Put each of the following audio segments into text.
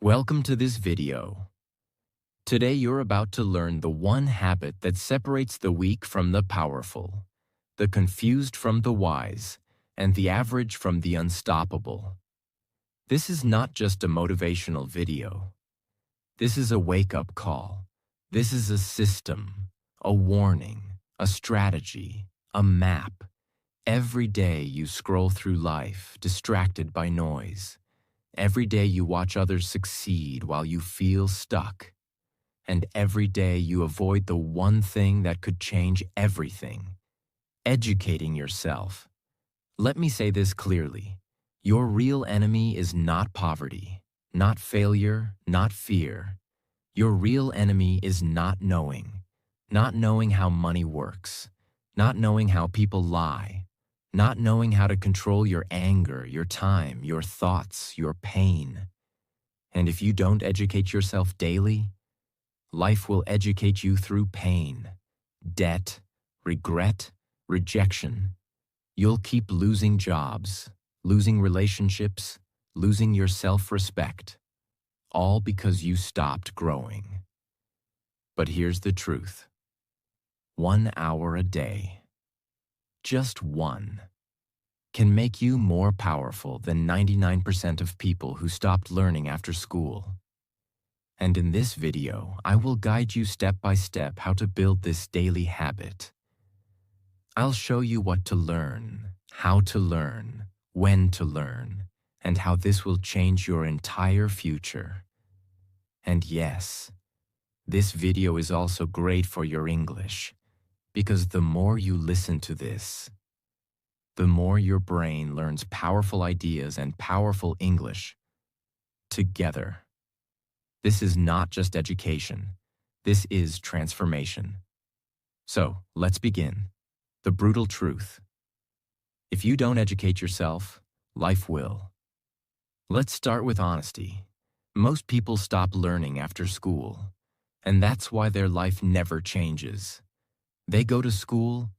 Welcome to this video. Today you're about to learn the one habit that separates the weak from the powerful, the confused from the wise, and the average from the unstoppable. This is not just a motivational video. This is a wake-up call. This is a system, a warning, a strategy, a map. Every day you scroll through life, distracted by noise. Every day you watch others succeed while you feel stuck. And every day you avoid the one thing that could change everything: educating yourself. Let me say this clearly. Your real enemy is not poverty, not failure, not fear. Your real enemy is not knowing how money works, not knowing how people lie, not knowing how to control your anger, your time, your thoughts, your pain. And if you don't educate yourself daily, life will educate you through pain, debt, regret, rejection. You'll keep losing jobs, losing relationships, losing your self-respect, all because you stopped growing. But here's the truth. 1 hour a day, just one, can make you more powerful than 99% of people who stopped learning after school. And in this video, I will guide you step by step how to build this daily habit. I'll show you what to learn, how to learn, when to learn, and how this will change your entire future. And yes, this video is also great for your English, because the more you listen to this, the more your brain learns powerful ideas and powerful English together. This is not just education. This is transformation. So, let's begin. The brutal truth. If you don't educate yourself, life will. Let's start with honesty. Most people stop learning after school, and that's why their life never changes. They go to school,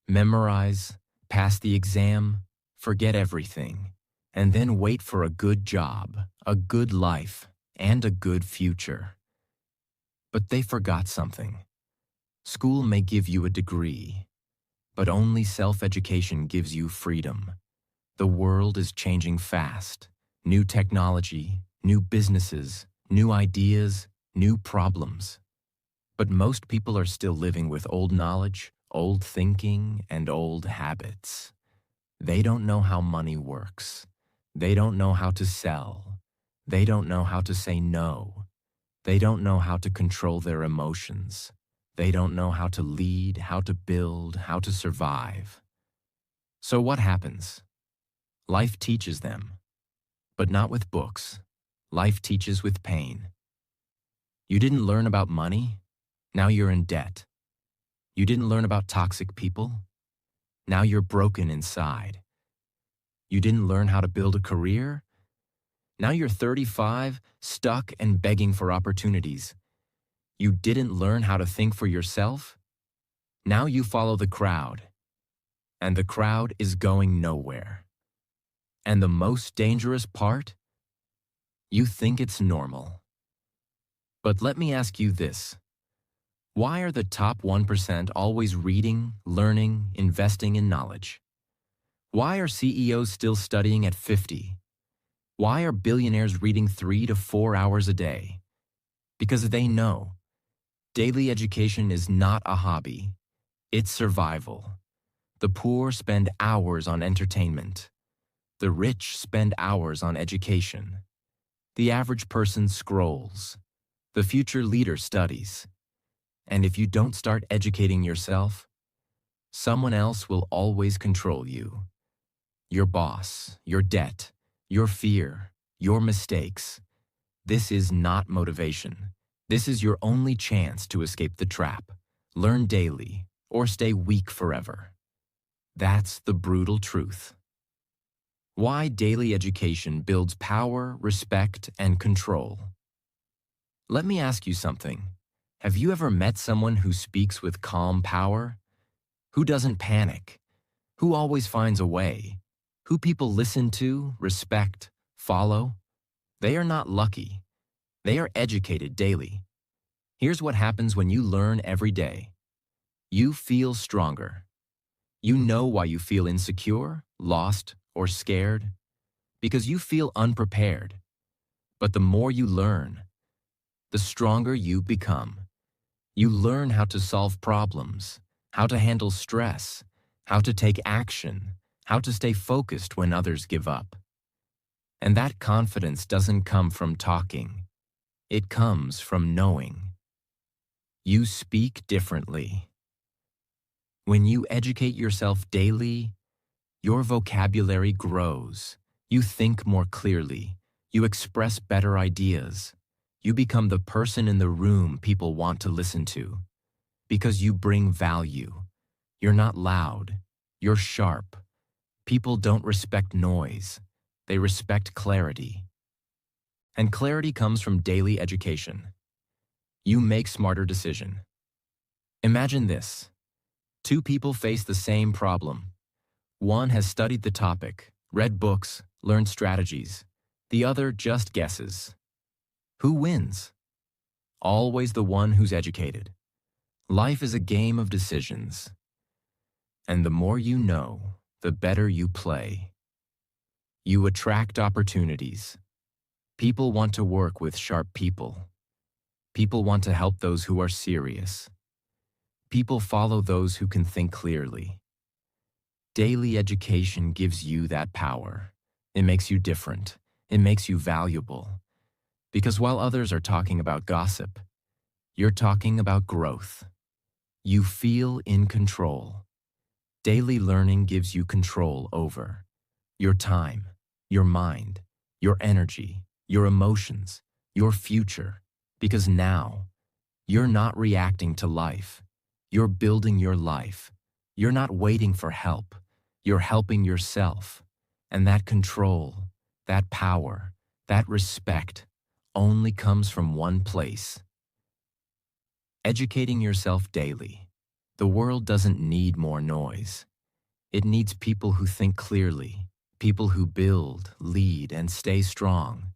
memorize, pass the exam, forget everything, and then wait for a good job, a good life, and a good future. But they forgot something. School may give you a degree, but only self-education gives you freedom. The world is changing fast. New technology, new businesses, new ideas, new problems. But most people are still living with old knowledge, old thinking, and old habits. They don't know how money works. They don't know how to sell. They don't know how to say no. They don't know how to control their emotions. They don't know how to lead, how to build, how to survive. So what happens? Life teaches them, but not with books. Life teaches with pain. You didn't learn about money? Now you're in debt. You didn't learn about toxic people? Now you're broken inside. You didn't learn how to build a career? Now you're 35, stuck and begging for opportunities. You didn't learn how to think for yourself? Now you follow the crowd. And the crowd is going nowhere. And the most dangerous part? You think it's normal. But let me ask you this. Why are the top 1% always reading, learning, investing in knowledge? Why are CEOs still studying at 50? Why are billionaires reading 3 to 4 hours a day? Because they know. Daily education is not a hobby. It's survival. The poor spend hours on entertainment. The rich spend hours on education. The average person scrolls. The future leader studies. And if you don't start educating yourself, someone else will always control you. Your boss, your debt, your fear, your mistakes. This is not motivation. This is your only chance to escape the trap. Learn daily or stay weak forever. That's the brutal truth. Why daily education builds power, respect, and control. Let me ask you something. Have you ever met someone who speaks with calm power? Who doesn't panic? Who always finds a way? Who people listen to, respect, follow? They are not lucky. They are educated daily. Here's what happens when you learn every day. You feel stronger. You know why you feel insecure, lost, or scared? Because you feel unprepared. But the more you learn, the stronger you become. You learn how to solve problems, how to handle stress, how to take action, how to stay focused when others give up. And that confidence doesn't come from talking. It comes from knowing. You speak differently. When you educate yourself daily, your vocabulary grows. You think more clearly. You express better ideas. You become the person in the room people want to listen to. Because you bring value. You're not loud. You're sharp. People don't respect noise. They respect clarity. And clarity comes from daily education. You make smarter decisions. Imagine this. Two people face the same problem. One has studied the topic, read books, learned strategies. The other just guesses. Who wins? Always the one who's educated. Life is a game of decisions. And the more you know, the better you play. You attract opportunities. People want to work with sharp people. People want to help those who are serious. People follow those who can think clearly. Daily education gives you that power. It makes you different. It makes you valuable. Because while others are talking about gossip, you're talking about growth. You feel in control. Daily learning gives you control over your time, your mind, your energy, your emotions, your future. Because now, you're not reacting to life. You're building your life. You're not waiting for help. You're helping yourself. And that control, that power, that respect only comes from one place. Educating yourself daily. The world doesn't need more noise. It needs people who think clearly, people who build, lead, and stay strong.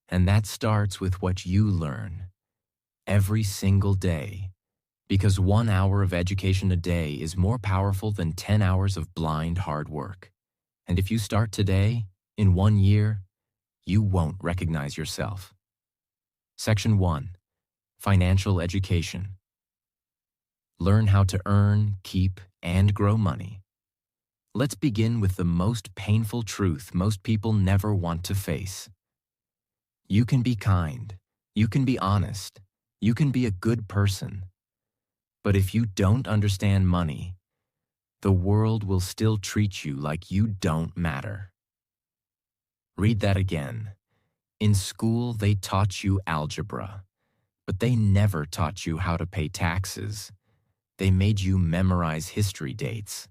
And that starts with what you learn every single day. Because 1 hour of education a day is more powerful than 10 hours of blind hard work. And if you start today, in 1 year, you won't recognize yourself. Section 1. Financial education. Learn how to earn, keep, and grow money. Let's begin with the most painful truth most people never want to face. You can be kind. You can be honest. You can be a good person. But if you don't understand money, the world will still treat you like you don't matter. Read that again. In school, they taught you algebra, but they never taught you how to pay taxes. They made you memorize history dates,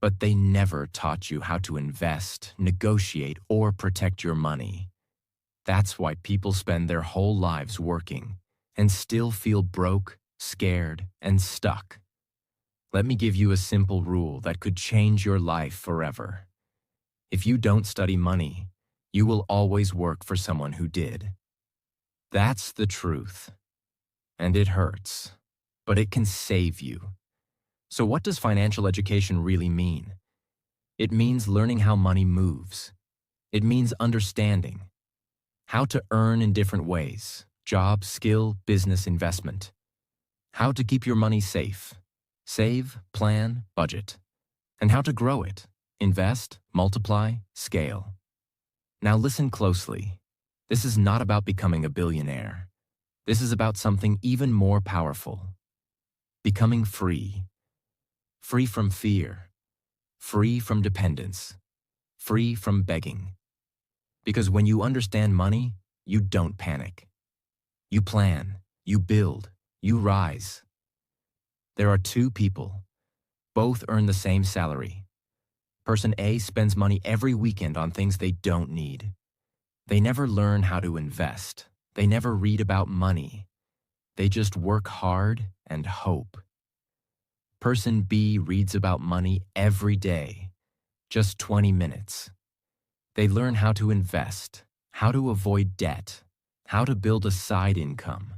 but they never taught you how to invest, negotiate, or protect your money. That's why people spend their whole lives working and still feel broke, scared, and stuck. Let me give you a simple rule that could change your life forever. If you don't study money, you will always work for someone who did. That's the truth. And it hurts, but it can save you. So what does financial education really mean? It means learning how money moves. It means understanding how to earn in different ways: job, skill, business, investment. How to keep your money safe, save, plan, budget. And how to grow it, invest, multiply, scale. Now listen closely. This is not about becoming a billionaire. This is about something even more powerful. Becoming free. Free from fear. Free from dependence. Free from begging. Because when you understand money, you don't panic. You plan, you build, you rise. There are two people. Both earn the same salary. Person A spends money every weekend on things they don't need. They never learn how to invest. They never read about money. They just work hard and hope. Person B reads about money every day, just 20 minutes. They learn how to invest, how to avoid debt, how to build a side income.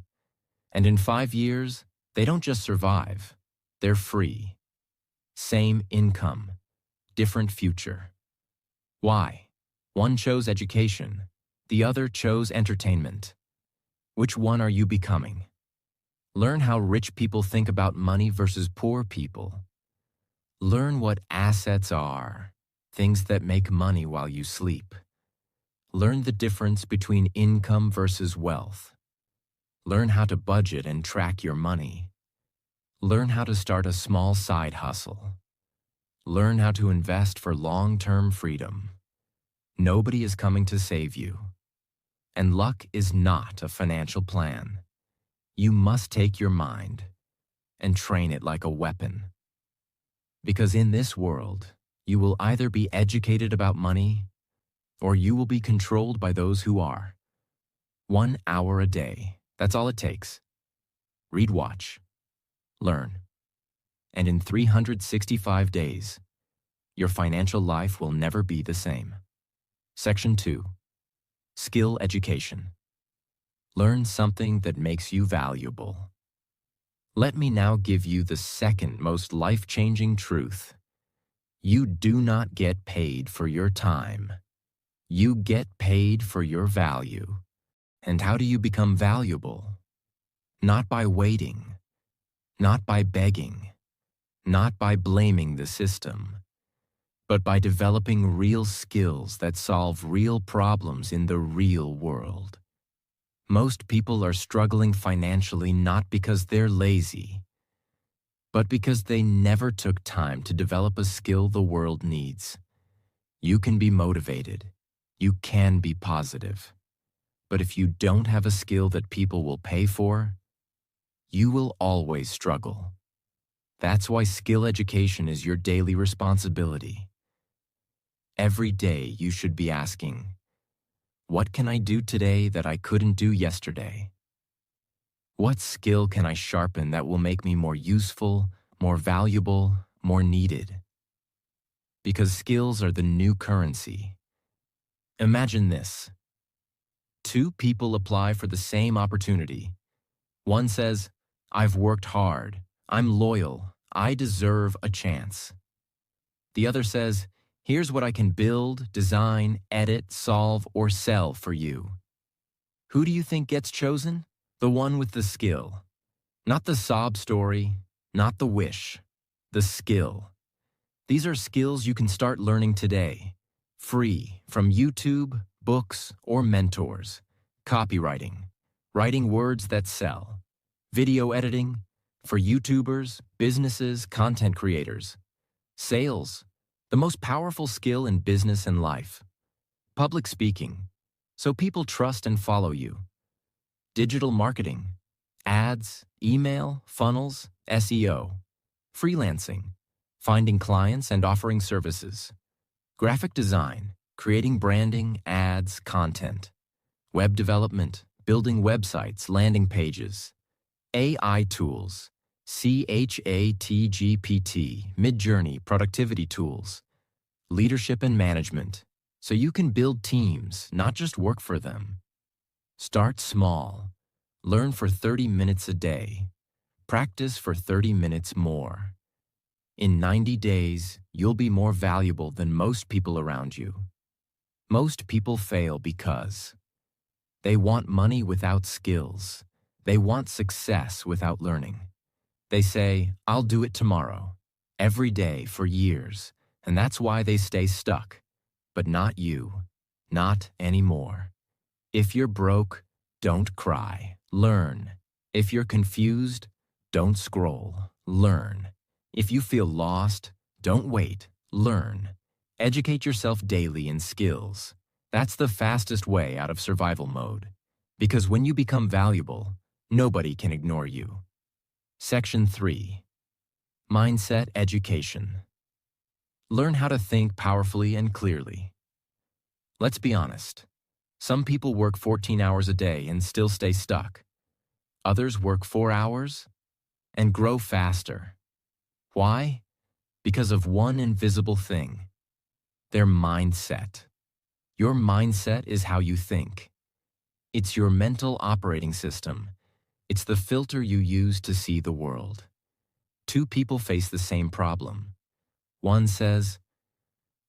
And in 5 years, they don't just survive, they're free. Same income, different future. Why? One chose education, the other chose entertainment. Which one are you becoming? Learn how rich people think about money versus poor people. Learn what assets are, things that make money while you sleep. Learn the difference between income versus wealth. Learn how to budget and track your money. Learn how to start a small side hustle. Learn how to invest for long-term freedom. Nobody is coming to save you. And luck is not a financial plan. You must take your mind and train it like a weapon. Because in this world, you will either be educated about money or you will be controlled by those who are. 1 hour a day, that's all it takes. Read, watch, learn. And in 365 days, your financial life will never be the same. Section 2. Skill education. Learn something that makes you valuable. Let me now give you the second most life-changing truth. You do not get paid for your time. You get paid for your value. And how do you become valuable? Not by waiting, not by begging, not by blaming the system, but by developing real skills that solve real problems in the real world. Most people are struggling financially not because they're lazy, but because they never took time to develop a skill the world needs. You can be motivated. You can be positive. But if you don't have a skill that people will pay for, you will always struggle. That's why skill education is your daily responsibility. Every day you should be asking, what can I do today that I couldn't do yesterday? What skill can I sharpen that will make me more useful, more valuable, more needed? Because skills are the new currency. Imagine this. 2 people apply for the same opportunity. One says, I've worked hard, I'm loyal, I deserve a chance. The other says, here's what I can build, design, edit, solve, or sell for you. Who do you think gets chosen? The one with the skill. Not the sob story, not the wish, the skill. These are skills you can start learning today, free from YouTube, books, or mentors. Copywriting, writing words that sell. Video editing, for YouTubers, businesses, content creators. Sales, the most powerful skill in business and life. Public speaking, so people trust and follow you. Digital marketing, ads, email, funnels, SEO. Freelancing, finding clients and offering services. Graphic design, creating branding, ads, content. Web development, building websites, landing pages. AI tools, ChatGPT, Midjourney, productivity tools. Leadership and management, so you can build teams, not just work for them. Start small. Learn for 30 minutes a day. Practice for 30 minutes more. In 90 days, you'll be more valuable than most people around you. Most people fail because they want money without skills. They want success without learning. They say, I'll do it tomorrow, every day for years, and that's why they stay stuck. But not you, not anymore. If you're broke, don't cry, learn. If you're confused, don't scroll, learn. If you feel lost, don't wait, learn. Educate yourself daily in skills. That's the fastest way out of survival mode. Because when you become valuable, nobody can ignore you. Section 3. Mindset education. Learn how to think powerfully and clearly. Let's be honest. Some people work 14 hours a day and still stay stuck. Others work 4 hours and grow faster. Why? Because of one invisible thing: their mindset. Your mindset is how you think. It's your mental operating system. It's the filter you use to see the world. Two people face the same problem. One says,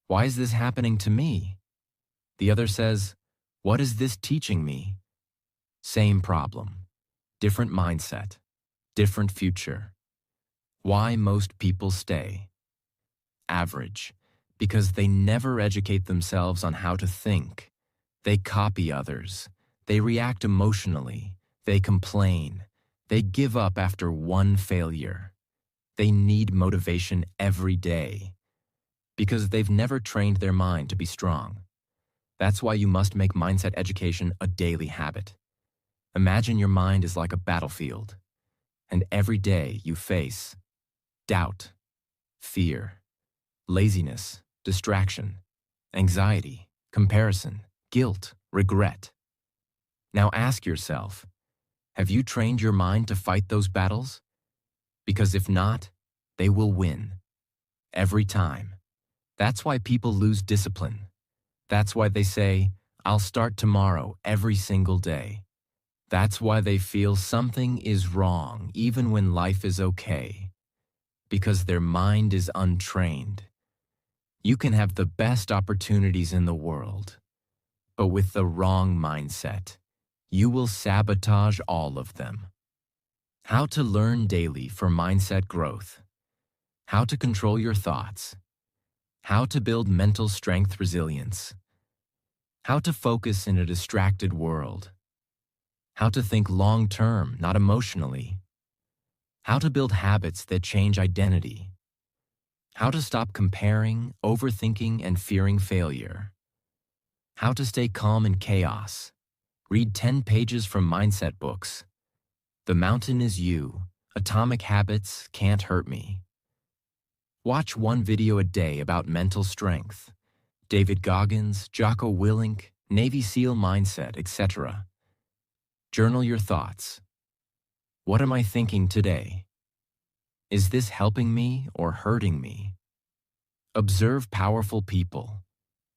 "Why is this happening to me?" The other says, "What is this teaching me?" Same problem. Different mindset. Different future. Why most people stay? Average. Because they never educate themselves on how to think. They copy others. They react emotionally. They complain. They give up after one failure. They need motivation every day because they've never trained their mind to be strong. That's why you must make mindset education a daily habit. Imagine your mind is like a battlefield, and every day you face doubt, fear, laziness, distraction, anxiety, comparison, guilt, regret. Now ask yourself, have you trained your mind to fight those battles? Because if not, they will win. Every time. That's why people lose discipline. That's why they say, "I'll start tomorrow," every single day. That's why they feel something is wrong even when life is okay. Because their mind is untrained. You can have the best opportunities in the world, but with the wrong mindset, you will sabotage all of them. How to learn daily for mindset growth. How to control your thoughts. How to build mental strength resilience. How to focus in a distracted world. How to think long-term, not emotionally. How to build habits that change identity. How to stop comparing, overthinking, and fearing failure. How to stay calm in chaos. Read 10 pages from mindset books. The Mountain is You. Atomic Habits Can't Hurt Me. Watch one video a day about mental strength. David Goggins, Jocko Willink, Navy SEAL mindset, etc. Journal your thoughts. What am I thinking today? Is this helping me or hurting me? Observe powerful people.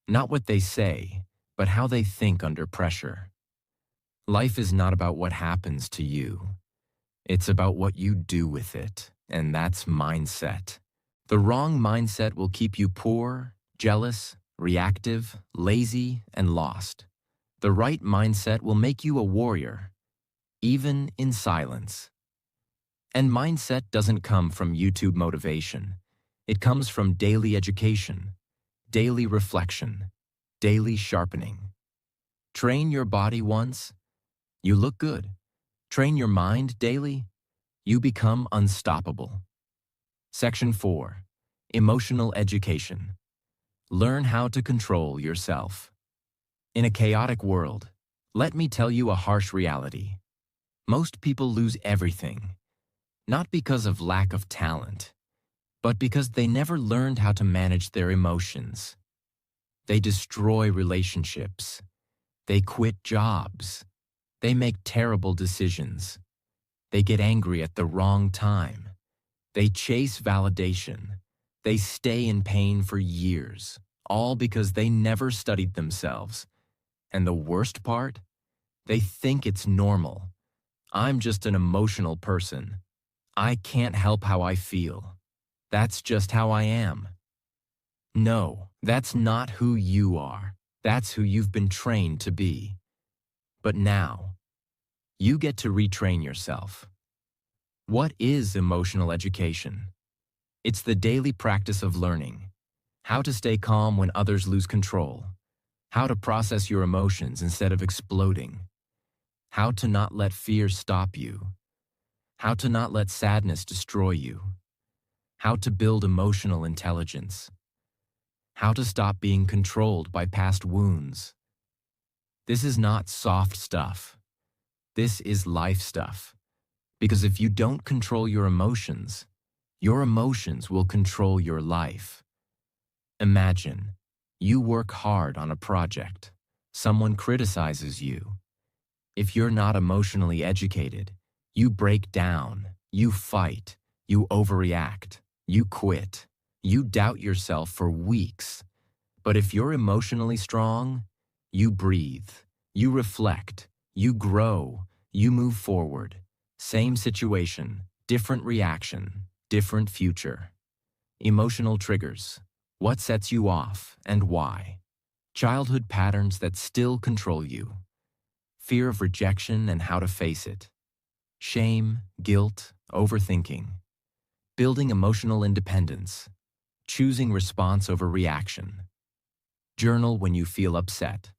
Not what they say, but how they think under pressure. Life is not about what happens to you. It's about what you do with it, and that's mindset. The wrong mindset will keep you poor, jealous, reactive, lazy, and lost. The right mindset will make you a warrior, even in silence. And mindset doesn't come from YouTube motivation. It comes from daily education, daily reflection, daily sharpening. Train your body once, you look good. Train your mind daily, you become unstoppable. Section 4. Emotional education. Learn how to control yourself. In a chaotic world, let me tell you a harsh reality. Most people lose everything. Not because of lack of talent, but because they never learned how to manage their emotions. They destroy relationships. They quit jobs. They make terrible decisions. They get angry at the wrong time. They chase validation. They stay in pain for years, all because they never studied themselves. And the worst part? They think it's normal. I'm just an emotional person. I can't help how I feel. That's just how I am. No, that's not who you are. That's who you've been trained to be. But now, you get to retrain yourself. What is emotional education? It's the daily practice of learning. How to stay calm when others lose control. How to process your emotions instead of exploding. How to not let fear stop you. How to not let sadness destroy you. How to build emotional intelligence. How to stop being controlled by past wounds. This is not soft stuff. This is life stuff. Because if you don't control your emotions will control your life. Imagine, you work hard on a project. Someone criticizes you. If you're not emotionally educated, you break down, you fight, you overreact, you quit, you doubt yourself for weeks. But if you're emotionally strong, you breathe, you reflect, You grow, you move forward. Same situation, different reaction, different future. Emotional triggers. What sets you off and why? Childhood patterns that still control you. Fear of rejection and how to face it. Shame, guilt, overthinking. Building emotional independence. Choosing response over reaction. Journal when you feel upset.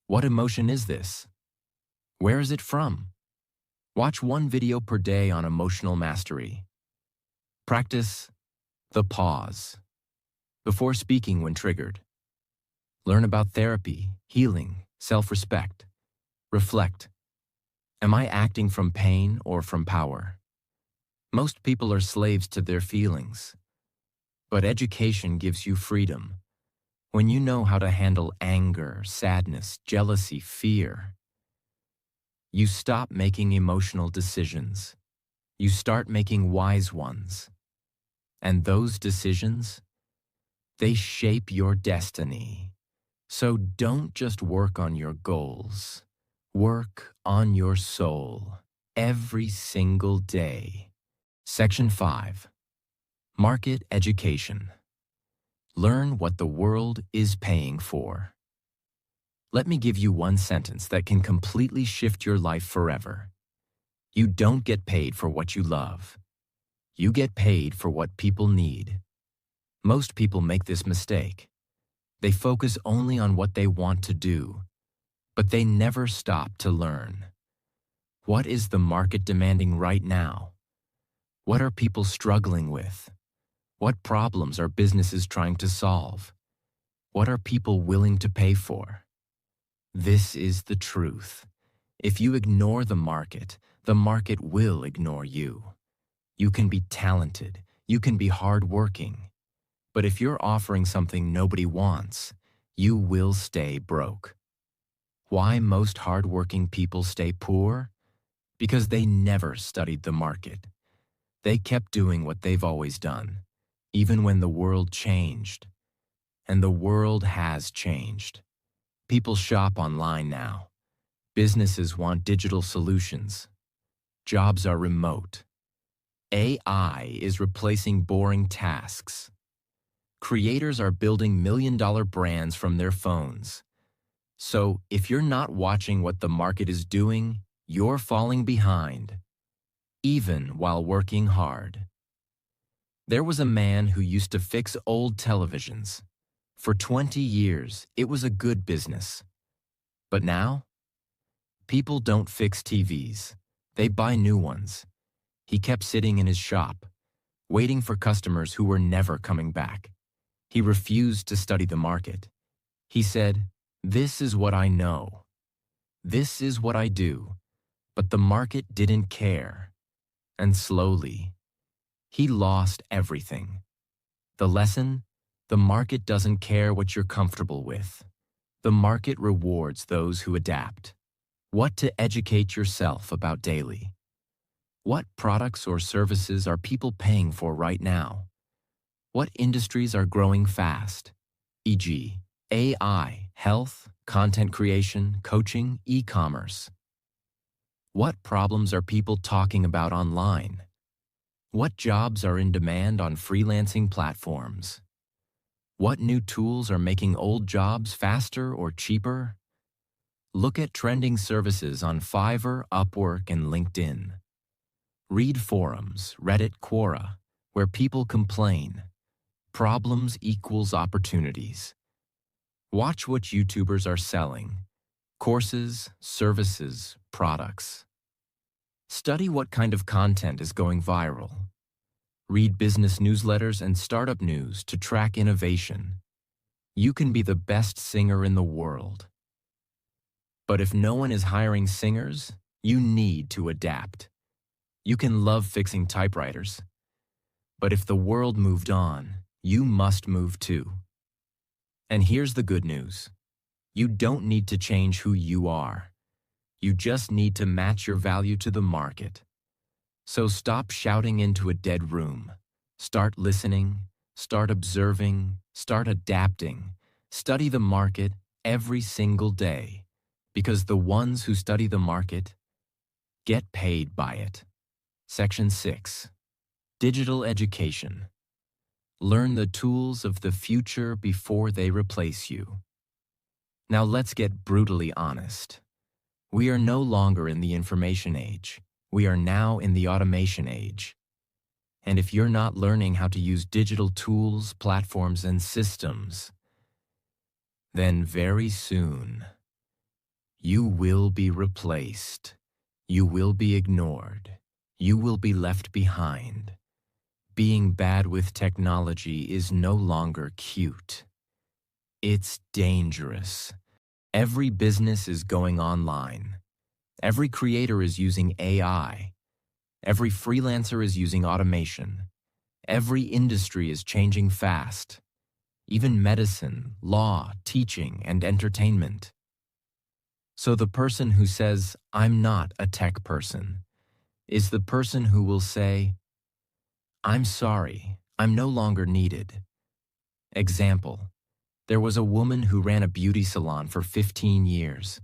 What emotion is this? Where is it from? Watch one video per day on emotional mastery. Practice the pause before speaking when triggered. Learn about therapy, healing, self-respect. Reflect. Am I acting from pain or from power? Most people are slaves to their feelings. But education gives you freedom. When you know how to handle anger, sadness, jealousy, fear, you stop making emotional decisions. You start making wise ones. And those decisions, they shape your destiny. So don't just work on your goals. Work on your soul every single day. Section 5. Market Education. Learn what the world is paying for. Let me give you one sentence that can completely shift your life forever. You don't get paid for what you love. You get paid for what people need. Most people make this mistake. They focus only on what they want to do, but they never stop to learn. What is the market demanding right now? What are people struggling with? What problems are businesses trying to solve? What are people willing to pay for? This is the truth. If you ignore the market will ignore you. You can be talented, you can be hardworking, but if you're offering something nobody wants, you will stay broke. Why most hardworking people stay poor? Because they never studied the market. They kept doing what they've always done, even when the world changed. And the world has changed. People shop online now. Businesses want digital solutions. Jobs are remote. AI is replacing boring tasks. Creators are building million-dollar brands from their phones. So, if you're not watching what the market is doing, you're falling behind, even while working hard. There was a man who used to fix old televisions. For 20 years, it was a good business. But now, people don't fix TVs. They buy new ones. He kept sitting in his shop, waiting for customers who were never coming back. He refused to study the market. He said, "This is what I know. This is what I do." But the market didn't care. And slowly, he lost everything. The lesson? The market doesn't care what you're comfortable with. The market rewards those who adapt. What to educate yourself about daily. What products or services are people paying for right now? What industries are growing fast? E.g., AI, health, content creation, coaching, e-commerce. What problems are people talking about online? What jobs are in demand on freelancing platforms? What new tools are making old jobs faster or cheaper? Look at trending services on Fiverr, Upwork, and LinkedIn. Read forums, Reddit, Quora, where people complain. Problems equals opportunities. Watch what YouTubers are selling. Courses, services, products. Study what kind of content is going viral. Read business newsletters and startup news to track innovation. You can be the best singer in the world. But if no one is hiring singers, you need to adapt. You can love fixing typewriters. But if the world moved on, you must move too. And here's the good news. You don't need to change who you are. You just need to match your value to the market. So stop shouting into a dead room. Start listening, start observing, start adapting. Study the market every single day. Because the ones who study the market get paid by it. Section 6. Digital education. Learn the tools of the future before they replace you. Now let's get brutally honest. We are no longer in the information age. We are now in the automation age. And if you're not learning how to use digital tools, platforms, and systems, then very soon, you will be replaced. You will be ignored. You will be left behind. Being bad with technology is no longer cute. It's dangerous. Every business is going online. Every creator is using AI. Every freelancer is using automation. Every industry is changing fast. Even medicine, law, teaching, and entertainment. So the person who says, "I'm not a tech person," is the person who will say, "I'm sorry, I'm no longer needed." Example: there was a woman who ran a beauty salon for 15 years.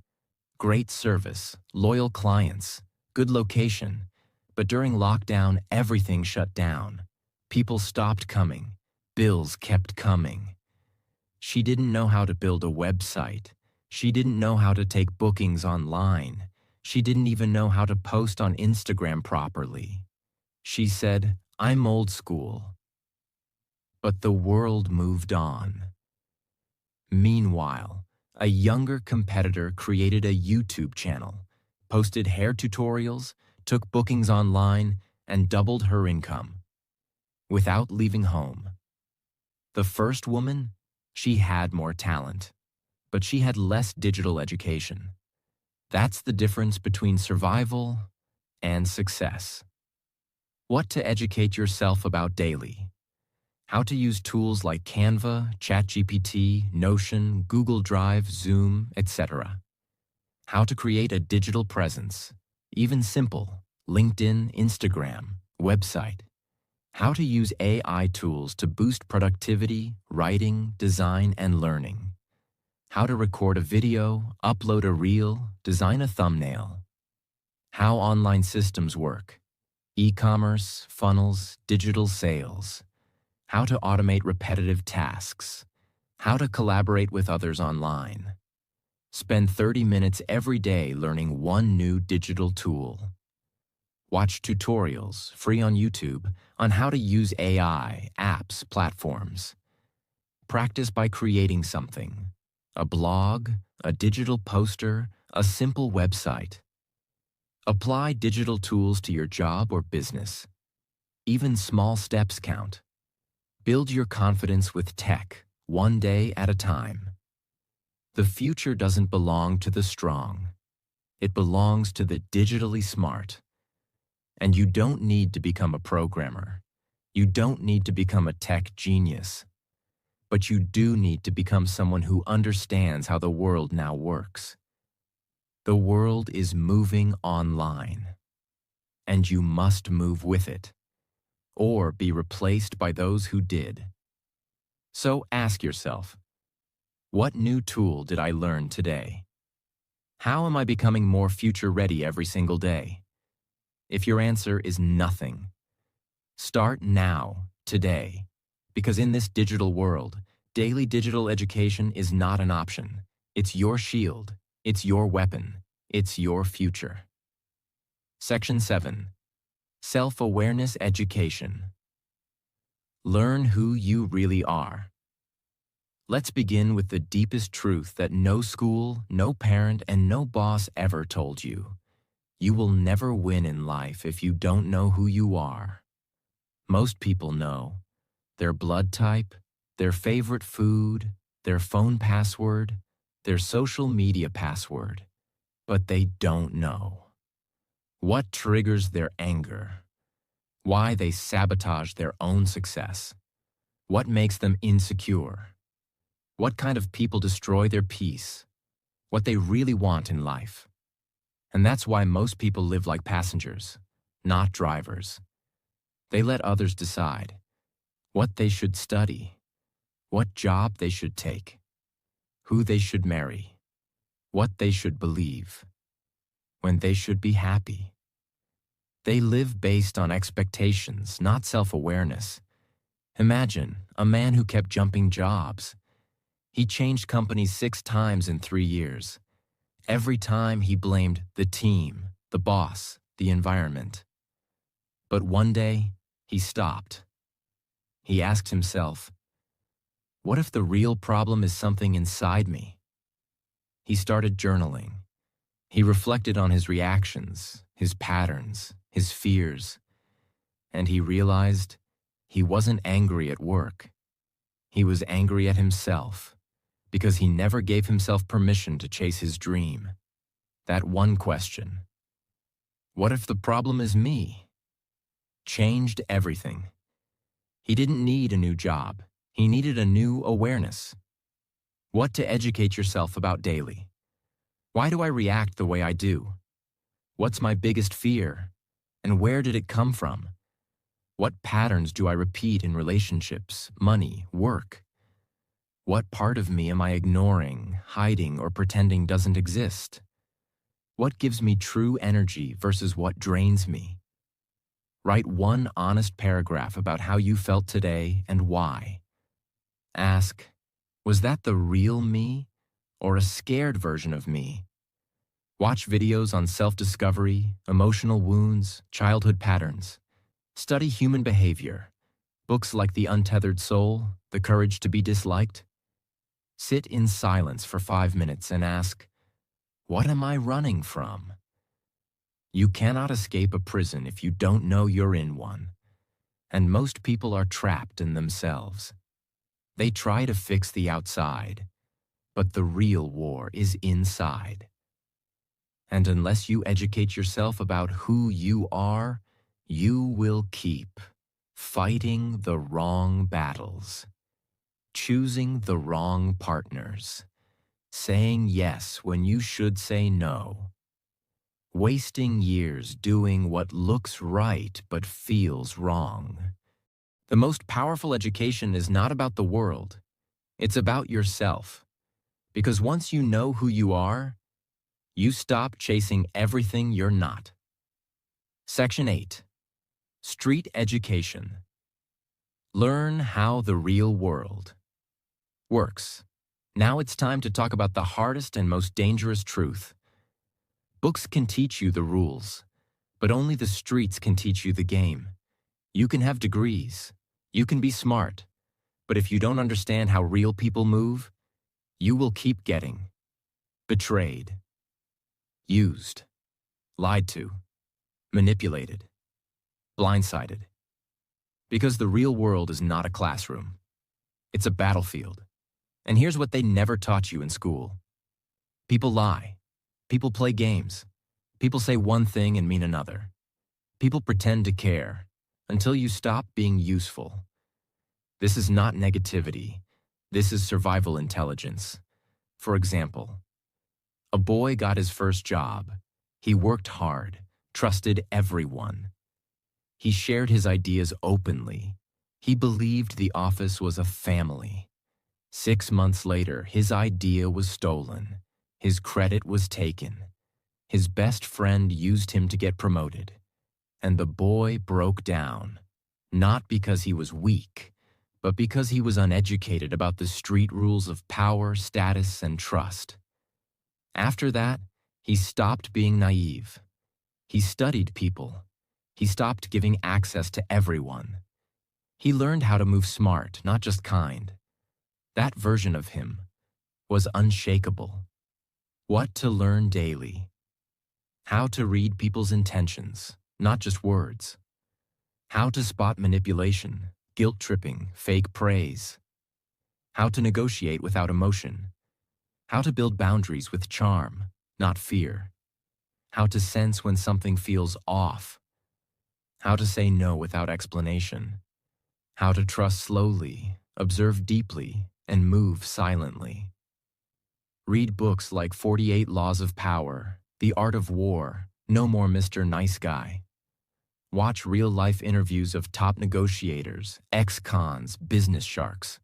Great service, loyal clients, good location. But during lockdown, everything shut down. People stopped coming. Bills kept coming. She didn't know how to build a website. She didn't know how to take bookings online. She didn't even know how to post on Instagram properly. She said, "I'm old school." But the world moved on. Meanwhile, a younger competitor created a YouTube channel, posted hair tutorials, took bookings online, and doubled her income without leaving home. The first woman, she had more talent, but she had less digital education. That's the difference between survival and success. What to educate yourself about daily. How to use tools like Canva, ChatGPT, Notion, Google Drive, Zoom, etc. How to create a digital presence, even simple, LinkedIn, Instagram, website. How to use AI tools to boost productivity, writing, design, and learning. How to record a video, upload a reel, design a thumbnail. How online systems work. E-commerce, funnels, digital sales. How to automate repetitive tasks. How to collaborate with others online. Spend 30 minutes every day learning one new digital tool. Watch tutorials, free on YouTube, on how to use AI, apps, platforms. Practice by creating something. A blog, a digital poster, a simple website. Apply digital tools to your job or business. Even small steps count. Build your confidence with tech, one day at a time. The future doesn't belong to the strong. It belongs to the digitally smart. And you don't need to become a programmer. You don't need to become a tech genius. But you do need to become someone who understands how the world now works. The world is moving online. And you must move with it, or be replaced by those who did. So ask yourself, what new tool did I learn today? How am I becoming more future-ready every single day? If your answer is nothing, start now, today, because in this digital world, daily digital education is not an option. It's your shield, it's your weapon, it's your future. Section 7. Self-awareness education. Learn who you really are. Let's begin with the deepest truth that no school, no parent, and no boss ever told you. You will never win in life if you don't know who you are. Most people know their blood type, their favorite food, their phone password, their social media password, but they don't know what triggers their anger, why they sabotage their own success, what makes them insecure, what kind of people destroy their peace, what they really want in life. And that's why most people live like passengers, not drivers. They let others decide what they should study, what job they should take, who they should marry, what they should believe, when they should be happy. They live based on expectations, not self-awareness. Imagine a man who kept jumping jobs. He changed companies 6 times in 3 years. Every time he blamed the team, the boss, the environment. But one day, he stopped. He asked himself, what if the real problem is something inside me? He started journaling. He reflected on his reactions, his patterns, his fears, and he realized he wasn't angry at work. He was angry at himself because he never gave himself permission to chase his dream. That one question, what if the problem is me? Changed everything. He didn't need a new job. He needed a new awareness. What to educate yourself about daily. Why do I react the way I do? What's my biggest fear? And where did it come from? What patterns do I repeat in relationships, money, work? What part of me am I ignoring, hiding, or pretending doesn't exist? What gives me true energy versus what drains me? Write one honest paragraph about how you felt today and why. Ask, was that the real me or a scared version of me? Watch videos on self-discovery, emotional wounds, childhood patterns. Study human behavior. Books like The Untethered Soul, The Courage to be Disliked. Sit in silence for 5 minutes and ask, what am I running from? You cannot escape a prison if you don't know you're in one. And most people are trapped in themselves. They try to fix the outside, but the real war is inside. And unless you educate yourself about who you are, you will keep fighting the wrong battles, choosing the wrong partners, saying yes when you should say no, wasting years doing what looks right but feels wrong. The most powerful education is not about the world. It's about yourself. Because once you know who you are, you stop chasing everything you're not. Section 8. Street Education. Learn how the real world works. Now it's time to talk about the hardest and most dangerous truth. Books can teach you the rules, but only the streets can teach you the game. You can have degrees, you can be smart, but if you don't understand how real people move, you will keep getting betrayed, used, lied to, manipulated, blindsided. Because the real world is not a classroom. It's a battlefield. And here's what they never taught you in school. People lie. People play games. People say one thing and mean another. People pretend to care until you stop being useful. This is not negativity. This is survival intelligence. For example, a boy got his first job. He worked hard, trusted everyone. He shared his ideas openly. He believed the office was a family. 6 months later, his idea was stolen. His credit was taken. His best friend used him to get promoted. And the boy broke down, not because he was weak, but because he was uneducated about the street rules of power, status, and trust. After that, he stopped being naive. He studied people. He stopped giving access to everyone. He learned how to move smart, not just kind. That version of him was unshakable. What to learn daily. How to read people's intentions, not just words. How to spot manipulation, guilt-tripping, fake praise. How to negotiate without emotion. How to build boundaries with charm, not fear. How to sense when something feels off. How to say no without explanation. How to trust slowly, observe deeply, and move silently. Read books like 48 Laws of Power, The Art of War, No More Mr. Nice Guy. Watch real-life interviews of top negotiators, ex-cons, business sharks.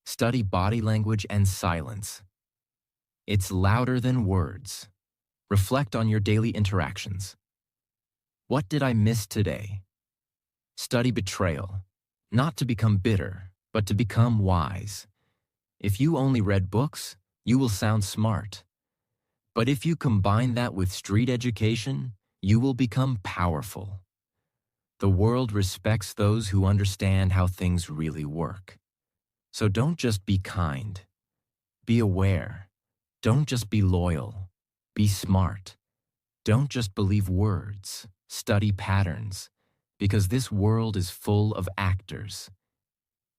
Study body language and silence. It's louder than words. Reflect on your daily interactions. What did I miss today? Study betrayal, not to become bitter, but to become wise. If you only read books, you will sound smart. But if you combine that with street education, you will become powerful. The world respects those who understand how things really work. So don't just be kind. Be aware. Don't just be loyal. Be smart. Don't just believe words. Study patterns. Because this world is full of actors.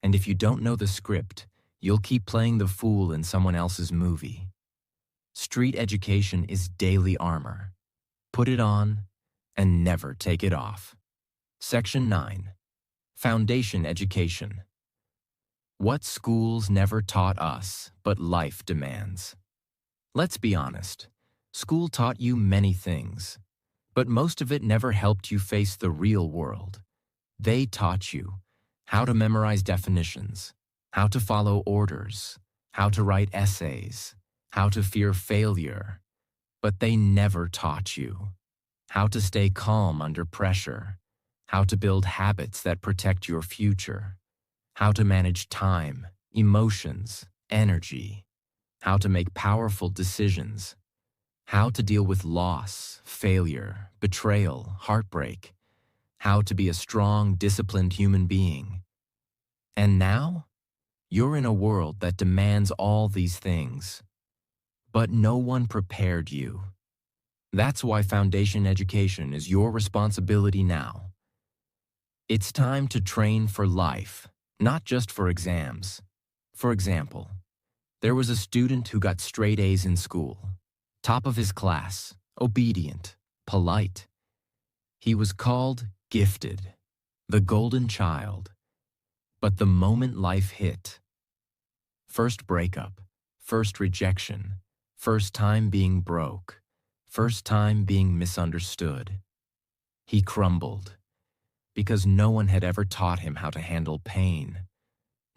And if you don't know the script, you'll keep playing the fool in someone else's movie. Street education is daily armor. Put it on and never take it off. Section 9. Foundation Education. What schools never taught us, but life demands. Let's be honest. School taught you many things, but most of it never helped you face the real world. They taught you how to memorize definitions, how to follow orders, how to write essays, how to fear failure, but they never taught you how to stay calm under pressure, how to build habits that protect your future, how to manage time, emotions, energy, how to make powerful decisions, how to deal with loss, failure, betrayal, heartbreak, how to be a strong, disciplined human being. And now, you're in a world that demands all these things, but no one prepared you. That's why foundation education is your responsibility now. It's time to train for life, not just for exams. For example, there was a student who got straight A's in school, top of his class, obedient, polite. He was called gifted, the golden child. But the moment life hit, first breakup, first rejection, first time being broke, first time being misunderstood, he crumbled because no one had ever taught him how to handle pain.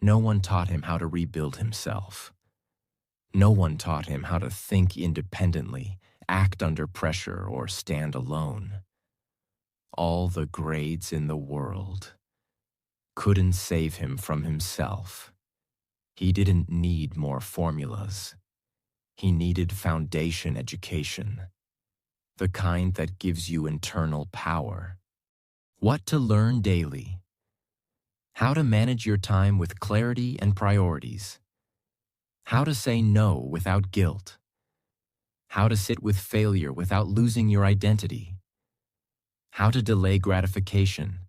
No one taught him how to rebuild himself. No one taught him how to think independently, act under pressure, or stand alone. All the grades in the world couldn't save him from himself. He didn't need more formulas. He needed foundation education, the kind that gives you internal power. What to learn daily. How to manage your time with clarity and priorities. How to say no without guilt. How to sit with failure without losing your identity. How to delay gratification.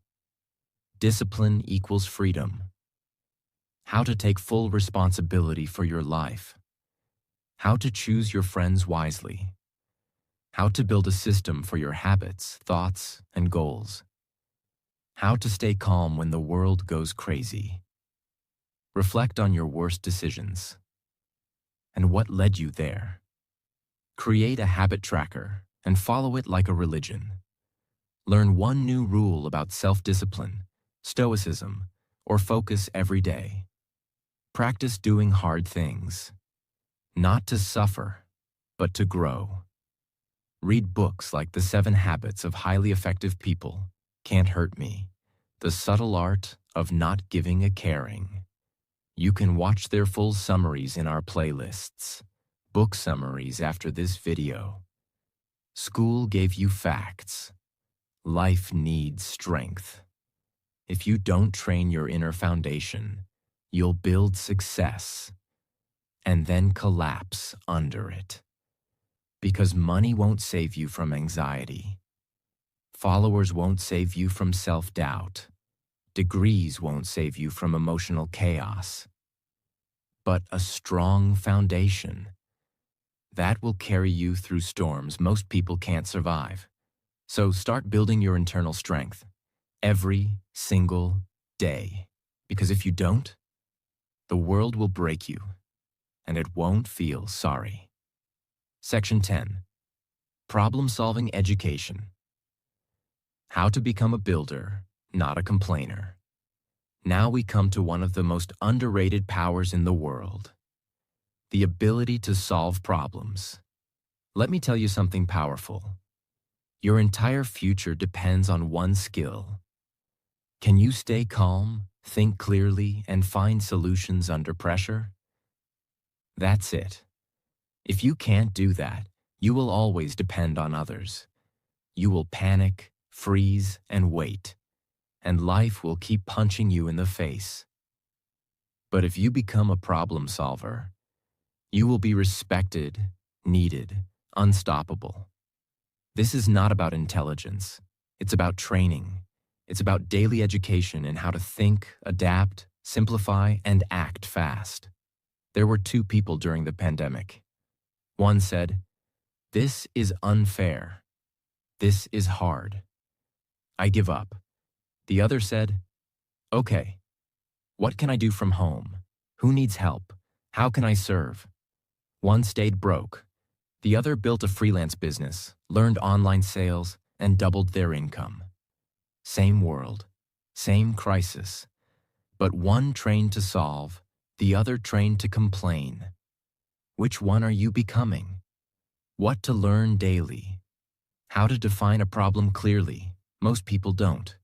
Discipline equals freedom. How to take full responsibility for your life. How to choose your friends wisely. How to build a system for your habits, thoughts, and goals. How to stay calm when the world goes crazy. Reflect on your worst decisions and what led you there. Create a habit tracker and follow it like a religion. Learn one new rule about self-discipline, stoicism, or focus every day. Practice doing hard things, not to suffer, but to grow. Read books like The 7 Habits of Highly Effective People, Can't Hurt Me, The Subtle Art of Not Giving a Caring. You can watch their full summaries in our playlists. Book summaries after this video. School gave you facts. Life needs strength. If you don't train your inner foundation, you'll build success and then collapse under it. Because money won't save you from anxiety. Followers won't save you from self-doubt. Degrees won't save you from emotional chaos. But a strong foundation, that will carry you through storms most people can't survive. So start building your internal strength every single day. Because if you don't, the world will break you, and it won't feel sorry. Section 10. Problem-solving education. How to become a builder, not a complainer. Now we come to one of the most underrated powers in the world. the ability to solve problems. Let me tell you something powerful. Your entire future depends on one skill. Can you stay calm, think clearly, and find solutions under pressure? That's it. If you can't do that, you will always depend on others. You will panic, freeze, and wait, and life will keep punching you in the face. But if you become a problem solver, you will be respected, needed, unstoppable. This is not about intelligence. It's about training. It's about daily education in how to think, adapt, simplify, and act fast. There were two people during the pandemic. One said, "This is unfair. This is hard. I give up." The other said, "Okay, what can I do from home? Who needs help? How can I serve?" One stayed broke. The other built a freelance business, learned online sales, and doubled their income. Same world, same crisis, but one trained to solve, the other trained to complain. Which one are you becoming? What to learn daily? How to define a problem clearly? Most people don't.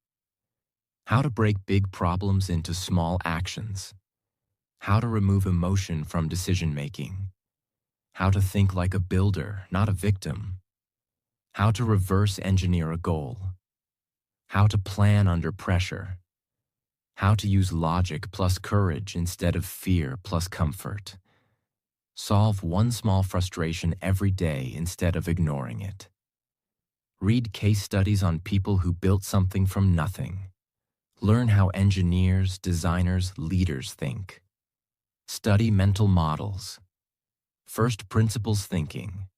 How to break big problems into small actions? How to remove emotion from decision-making? How to think like a builder, not a victim? How to reverse engineer a goal? How to plan under pressure? How to use logic plus courage instead of fear plus comfort? Solve one small frustration every day instead of ignoring it. Read case studies on people who built something from nothing. Learn how engineers, designers, leaders think. Study mental models. First principles thinking.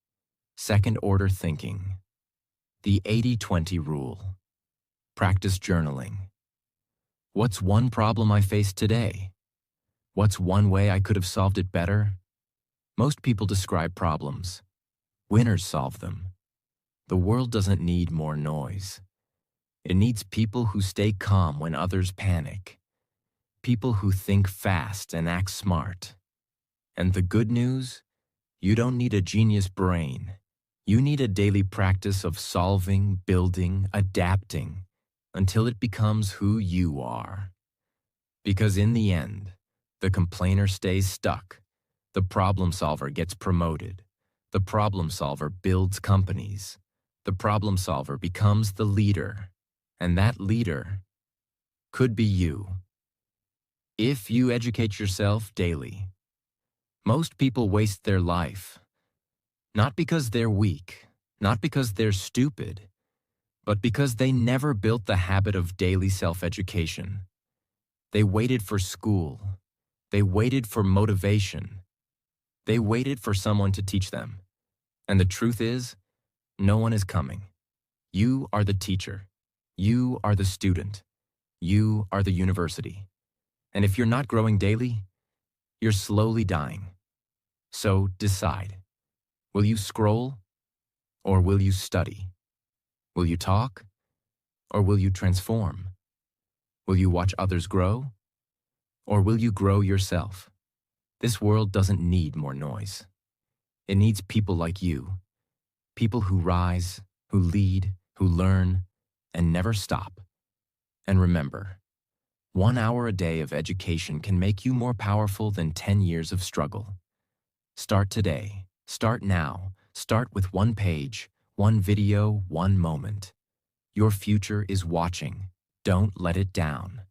Second order thinking. The 80-20 rule. Practice journaling. What's one problem I face today? What's one way I could have solved it better? Most people describe problems. Winners solve them. The world doesn't need more noise. It needs people who stay calm when others panic. People who think fast and act smart. And the good news? You don't need a genius brain. You need a daily practice of solving, building, adapting, until it becomes who you are. Because in the end, the complainer stays stuck. The problem solver gets promoted. The problem solver builds companies. The problem solver becomes the leader. And that leader could be you. If you educate yourself daily. Most people waste their life. Not because they're weak, not because they're stupid, but because they never built the habit of daily self-education. They waited for school. They waited for motivation. They waited for someone to teach them. And the truth is, no one is coming. You are the teacher. You are the student. You are the university. And if you're not growing daily, you're slowly dying. So decide. Will you scroll or will you study? Will you talk or will you transform? Will you watch others grow or will you grow yourself? This world doesn't need more noise. It needs people like you. People who rise, who lead, who learn, and never stop. And remember, 1 hour a day of education can make you more powerful than 10 years of struggle. Start today. Start now. Start with one page, one video, one moment. Your future is watching. Don't let it down.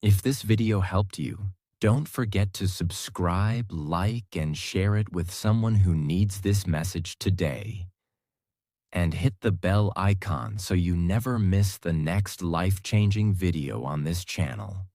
If this video helped you, don't forget to subscribe, like, and share it with someone who needs this message today. And hit the bell icon so you never miss the next life-changing video on this channel.